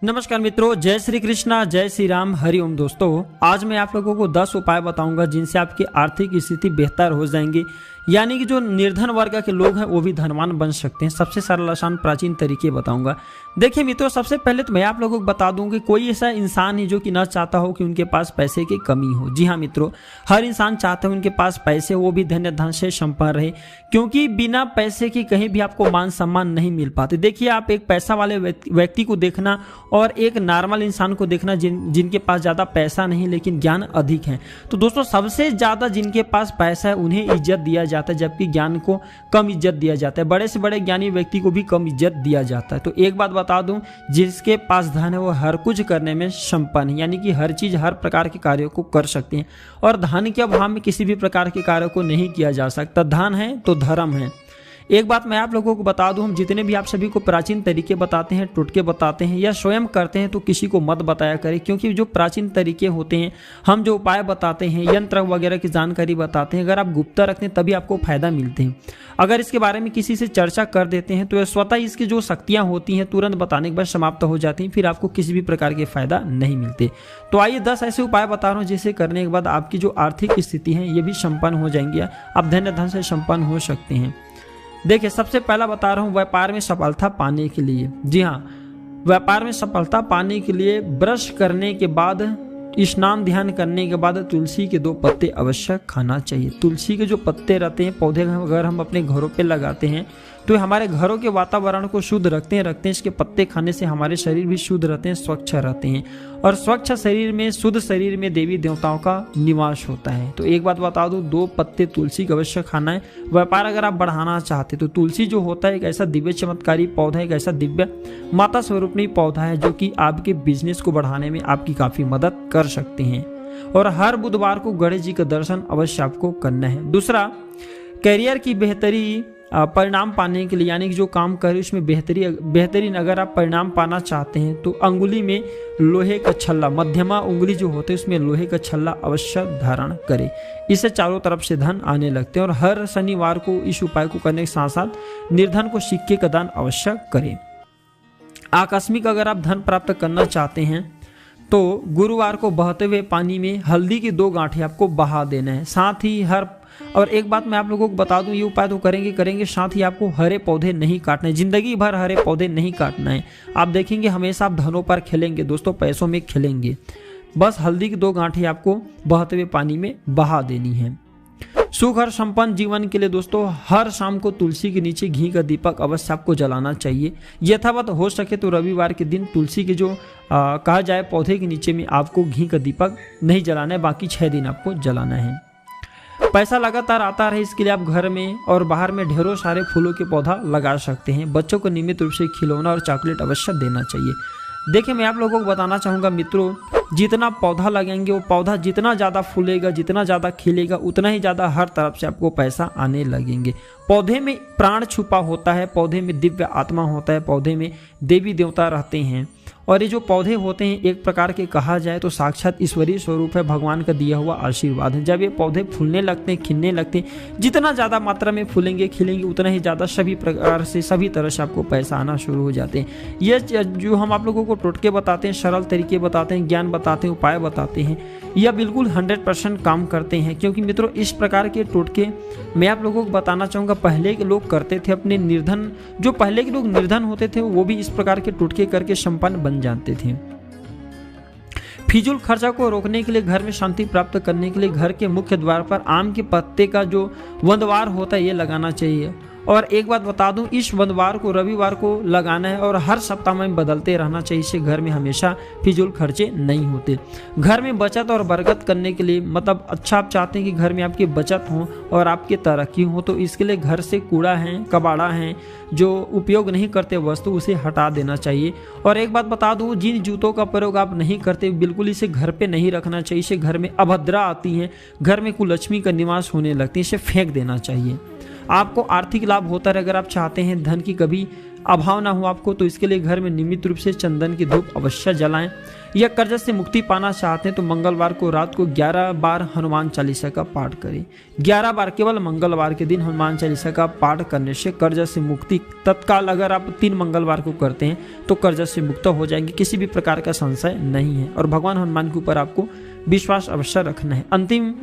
नमस्कार मित्रों, जय श्री कृष्णा, जय श्री राम, हरिओम। दोस्तों, आज मैं आप लोगों को 10 उपाय बताऊंगा जिनसे आपकी आर्थिक स्थिति बेहतर हो जाएंगी। यानी कि जो निर्धन वर्ग के लोग हैं वो भी धनवान बन सकते हैं। सबसे सरल आसान प्राचीन तरीके बताऊंगा। देखिए मित्रों, सबसे पहले तो मैं आप लोगों को बता दूं कि कोई ऐसा इंसान ही जो कि ना चाहता हो कि उनके पास पैसे की कमी हो। जी हाँ मित्रों, हर इंसान चाहता है उनके पास पैसे, वो भी धन्य धन से संपन्न रहे, क्योंकि बिना पैसे की कहीं भी आपको मान सम्मान नहीं मिल पाते। देखिए, आप एक पैसा वाले व्यक्ति को देखना और एक नॉर्मल इंसान को देखना जिनके पास ज़्यादा पैसा नहीं लेकिन ज्ञान अधिक है। तो दोस्तों, सबसे ज़्यादा जिनके पास पैसा है उन्हें इज्जत दिया जाता है, जबकि ज्ञान को कम इज्जत दिया जाता है। बड़े से बड़े ज्ञानी व्यक्ति को भी कम इज्जत दिया जाता है। तो एक बात बता दूं, जिसके पास धन है वो हर कुछ करने में संपन्न है, यानी कि हर चीज़, हर प्रकार के कार्यों को कर सकते हैं। और धन के अभाव में किसी भी प्रकार के कार्यों को नहीं किया जा सकता। धन है तो धर्म है। एक बात मैं आप लोगों को बता दूं, हम जितने भी आप सभी को प्राचीन तरीके बताते हैं, टोटके बताते हैं या स्वयं करते हैं, तो किसी को मत बताया करें, क्योंकि जो प्राचीन तरीके होते हैं, हम जो उपाय बताते हैं, यंत्र वगैरह की जानकारी बताते हैं, अगर आप गुप्त रखते हैं तभी आपको फायदा मिलते हैं। अगर इसके बारे में किसी से चर्चा कर देते हैं तो स्वतः इसकी जो शक्तियाँ होती हैं तुरंत बताने के बाद समाप्त हो जाती हैं, फिर आपको किसी भी प्रकार के फायदा नहीं मिलते। तो आइए 10 ऐसे उपाय बता रहा हूँ जिसे करने के बाद आपकी जो आर्थिक स्थिति है ये भी संपन्न हो जाएंगी, आप धन्य धन से संपन्न हो सकते हैं। देखिए, सबसे पहला बता रहा हूँ व्यापार में सफलता पाने के लिए। जी हाँ, व्यापार में सफलता पाने के लिए ब्रश करने के बाद, स्नान ध्यान करने के बाद तुलसी के 2 पत्ते अवश्य खाना चाहिए। तुलसी के जो पत्ते रहते हैं, पौधे अगर हम अपने घरों पे लगाते हैं तो हमारे घरों के वातावरण को शुद्ध रखते हैं। इसके पत्ते खाने से हमारे शरीर भी शुद्ध रहते हैं, स्वच्छ रहते हैं। और स्वच्छ शरीर में, शुद्ध शरीर में देवी देवताओं का निवास होता है। तो एक बात बता दूं, 2 पत्ते तुलसी का अवश्य खाना है। व्यापार अगर आप बढ़ाना चाहते तो तुलसी जो होता है एक ऐसा दिव्य चमत्कारी पौधा है, एक ऐसा दिव्य माता स्वरूपणी पौधा है जो कि आपके बिजनेस को बढ़ाने में आपकी काफी मदद कर सकते हैं। और हर बुधवार को गणेश जी का दर्शन अवश्य आपको करना है। दूसरा, करियर की बेहतरी परिणाम पाने के लिए, यानी कि जो काम करे उसमें बेहतरीन अगर आप परिणाम पाना चाहते हैं तो अंगुली में लोहे का छल्ला, मध्यमा उंगली जो होते हैं उसमें लोहे का छल्ला अवश्य धारण करें। इससे चारों तरफ से धन आने लगते हैं। और हर शनिवार को इस उपाय को करने के साथ साथ निर्धन को सिक्के का दान अवश्य करें। आकस्मिक अगर आप धन प्राप्त करना चाहते हैं तो गुरुवार को बहते हुए पानी में हल्दी की 2 गांठें आपको बहा देना है। साथ ही और एक बात मैं आप लोगों को बता दूं, ये उपाय तो करेंगे, साथ ही आपको हरे पौधे नहीं काटना है। जिंदगी भर हरे पौधे नहीं काटना है। आप देखेंगे हमेशा आप धनों पर खेलेंगे दोस्तों, पैसों में खेलेंगे। बस हल्दी की 2 गांठें आपको बहते हुए पानी में बहा देनी है। सुख और संपन्न जीवन के लिए दोस्तों हर शाम को तुलसी के नीचे घी का दीपक अवश्य आपको जलाना चाहिए। यथावत हो सके तो रविवार के दिन तुलसी के जो कहा जाए पौधे के नीचे में आपको घी का दीपक नहीं जलाना है, बाकी 6 दिन आपको जलाना है। पैसा लगातार आता रहे इसके लिए आप घर में और बाहर में ढेरों सारे फूलों के पौधा लगा सकते हैं। बच्चों को नियमित रूप से खिलौना और चॉकलेट अवश्य देना चाहिए। देखिए, मैं आप लोगों को बताना चाहूँगा मित्रों, जितना पौधा लगेंगे वो पौधा जितना ज़्यादा फूलेगा, जितना ज़्यादा खिलेगा, उतना ही ज़्यादा हर तरफ से आपको पैसा आने लगेंगे। पौधे में प्राण छुपा होता है, पौधे में दिव्य आत्मा होता है, पौधे में देवी देवता रहते हैं। और ये जो पौधे होते हैं एक प्रकार के कहा जाए तो साक्षात ईश्वरीय स्वरूप है, भगवान का दिया हुआ आशीर्वाद है। जब ये पौधे फूलने लगते हैं, खिलने लगते हैं, जितना ज़्यादा मात्रा में फूलेंगे खिलेंगे उतना ही ज़्यादा सभी प्रकार से, सभी तरह से आपको पैसा आना शुरू हो जाते हैं। ये जो हम आप लोगों को टोटके बताते हैं, सरल तरीके बताते हैं, ज्ञान बताते हैं, उपाय बताते हैं, यह बिल्कुल 100% काम करते हैं। क्योंकि मित्रों, इस प्रकार के टोटके मैं आप लोगों को बताना चाहूँगा, पहले के लोग करते थे। अपने निर्धन, जो पहले के लोग निर्धन होते थे वो भी इस प्रकार के टोटके करके संपन्न बन जाते थे। फिजूल खर्चा को रोकने के लिए, घर में शांति प्राप्त करने के लिए घर के मुख्य द्वार पर आम के पत्ते का जो वंदवार होता है ये लगाना चाहिए। और एक बात बता दूं, इस वंदवार को रविवार को लगाना है और हर सप्ताह में बदलते रहना चाहिए। इससे घर में हमेशा फिजूल खर्चे नहीं होते। घर में बचत और बरकत करने के लिए, मतलब अच्छा आप चाहते हैं कि घर में आपकी बचत हो और आपकी तरक्की हो, तो इसके लिए घर से कूड़ा है, कबाड़ा है, जो उपयोग नहीं करते वस्तु, उसे हटा देना चाहिए। और एक बात बता दूं, जिन जूतों का प्रयोग आप नहीं करते बिल्कुल इसे घर पे नहीं रखना चाहिए। इससे घर में अभद्रा आती है, घर में कुलक्ष्मी का निवास होने लगती है, इसे फेंक देना चाहिए। आपको आर्थिक लाभ होता रहे। अगर आप चाहते हैं धन की कभी अभाव ना हो आपको, तो इसके लिए घर में नियमित रूप से चंदन की धूप अवश्य जलाएं। या कर्ज से मुक्ति पाना चाहते हैं तो मंगलवार को रात को 11 बार हनुमान चालीसा का पाठ करें। 11 बार केवल मंगलवार के दिन हनुमान चालीसा का पाठ करने से कर्ज से मुक्ति तत्काल, अगर आप 3 मंगलवार को करते हैं तो कर्ज से मुक्त हो जाएंगे, किसी भी प्रकार का संशय नहीं है। और भगवान हनुमान के ऊपर आपको विश्वास अवश्य रखना है। अंतिम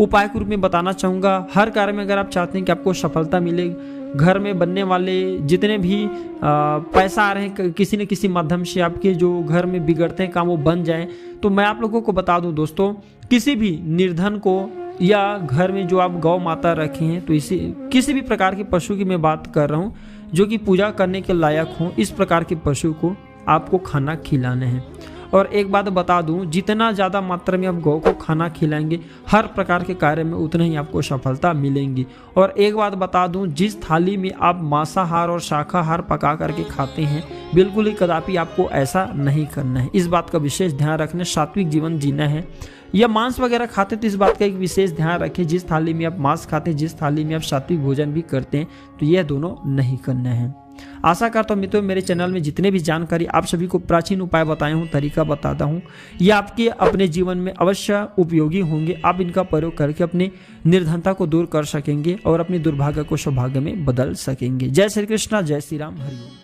उपाय के रूप में बताना चाहूँगा, हर कार्य में अगर आप चाहते हैं कि आपको सफलता मिले, घर में बनने वाले जितने भी पैसा आ रहे हैं किसी न किसी माध्यम से, आपके जो घर में बिगड़ते हैं काम वो बन जाए, तो मैं आप लोगों को बता दूं दोस्तों, किसी भी निर्धन को या घर में जो आप गौ माता रखे हैं, तो इसी किसी भी प्रकार के पशु की मैं बात कर रहा हूँ जो कि पूजा करने के लायक हो, इस प्रकार के पशु को आपको खाना खिलाना है। और एक बात बता दूं, जितना ज़्यादा मात्रा में आप गौ को खाना खिलाएंगे हर प्रकार के कार्य में उतना ही आपको सफलता मिलेंगी। और एक बात बता दूं, जिस थाली में आप मांसाहार और शाकाहार पका करके खाते हैं, बिल्कुल ही कदापि आपको ऐसा नहीं करना है। इस बात का विशेष ध्यान रखना, सात्विक जीवन जीना है। या मांस वगैरह खाते तो इस बात का एक विशेष ध्यान रखें, जिस थाली में आप मांस खाते हैं, जिस थाली में आप सात्विक भोजन भी करते हैं, तो यह दोनों नहीं करना है। आशा करता हूँ मित्रों मेरे चैनल में जितने भी जानकारी आप सभी को प्राचीन उपाय बताए हूँ, तरीका बताता हूँ, ये आपके अपने जीवन में अवश्य उपयोगी होंगे। आप इनका प्रयोग करके अपनी निर्धनता को दूर कर सकेंगे और अपने दुर्भाग्य को सौभाग्य में बदल सकेंगे। जय श्री कृष्णा, जय श्री राम, हरि ओम।